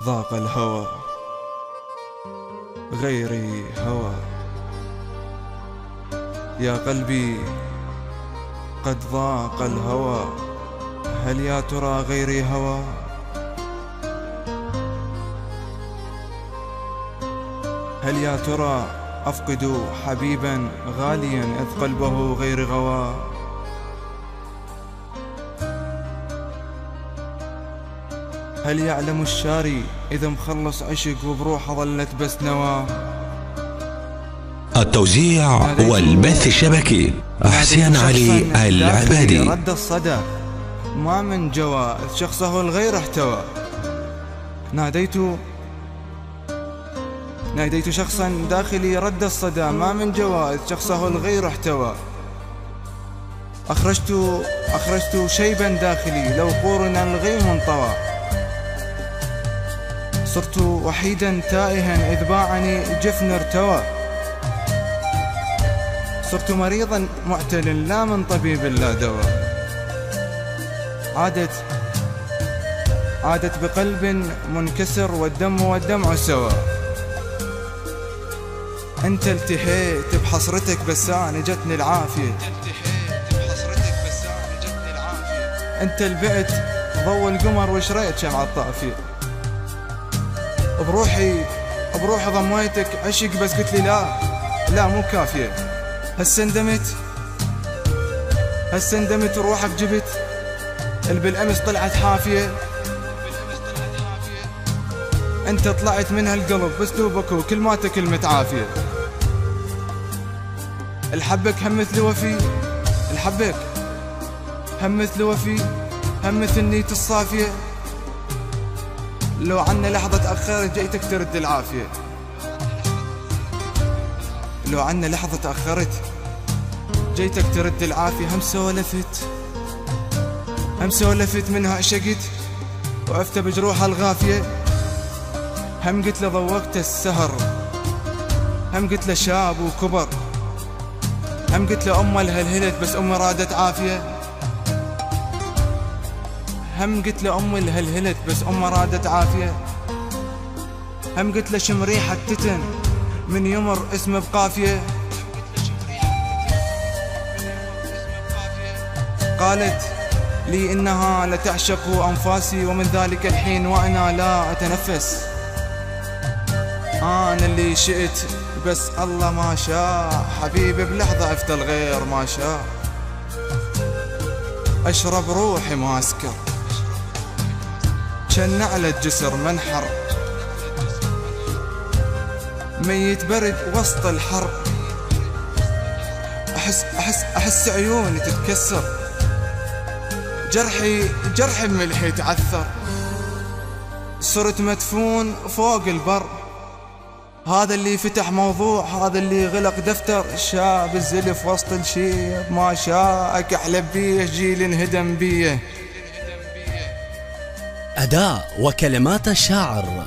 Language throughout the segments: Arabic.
ضاق الهوى غيري هوى، يا قلبي قد ضاق الهوى، هل يا ترى غيري هوى؟ هل يا ترى أفقد حبيبا غاليا إذ قلبه غير غوى؟ هل يعلم الشاري إذا مخلص عشق وبروحه ظلت بس نوى؟ التوزيع والبث الشبكي حسين علي العبادي. رد الصدى ما من جوى إذ شخصه الغير احتوى. ناديت شخصا داخلي رد الصدى ما من جوى إذ شخصه الغير احتوى. أخرجت شيبا داخلي لو قورنا الغيم انطوى. صرت وحيدا تائها إذ باعني جفن ارتوى. صرت مريضا معتل لا من طبيب لا دواء. عادت بقلب منكسر والدمع سوى. انت التهيت بحسرتك بس انا جتني العافية. انت البعت ضوء القمر وشريت شمعة طافية. بروحي ضميتك عشق بس قلت لي لا مو كافية. هالسندمت روحك جبت بالأمس طلعت حافية. انت طلعت من هالقلب باسلوبك وكلماتك المتعافية. الحبك هم مثل وفي الحبك هم مثل وفي هم مثل النية الصافية. لو عنا لحظة تأخرت جيتك ترد العافية. لو عنا لحظة تأخرت جيتك ترد العافية. هم سولفت منها عشقت وقفت بجروحها الغافية. هم قلت له ضوقت السهر. هم قلت له شاب وكبر. هم قلت له أمه الهلهلت بس أمه رادت عافية. هم قلت له أمي الهلهلت بس أمه رادت عافية. هم قلت له شم ريحة تتن من يمر اسمه بقافية. قالت لي إنها لتعشق أنفاسي ومن ذلك الحين وأنا لا أتنفس. أنا اللي شئت بس الله ما شاء. حبيبي بلحظة أفتى الغير ما شاء. أشرب روحي ما أسكر كان على الجسر منحر. ميت برد وسط الحر. أحس عيوني تتكسر. جرحي بملحي تعثر. صرت مدفون فوق البر. هذا اللي فتح موضوع هذا اللي غلق دفتر. شاب الزلف وسط الشيب ما شاءك أحلب بيه جيل انهدم بيه. أداء وكلمات الشاعر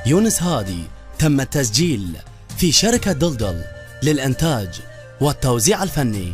يونس هادي. تم التسجيل في شركة دلدل للإنتاج والتوزيع الفني.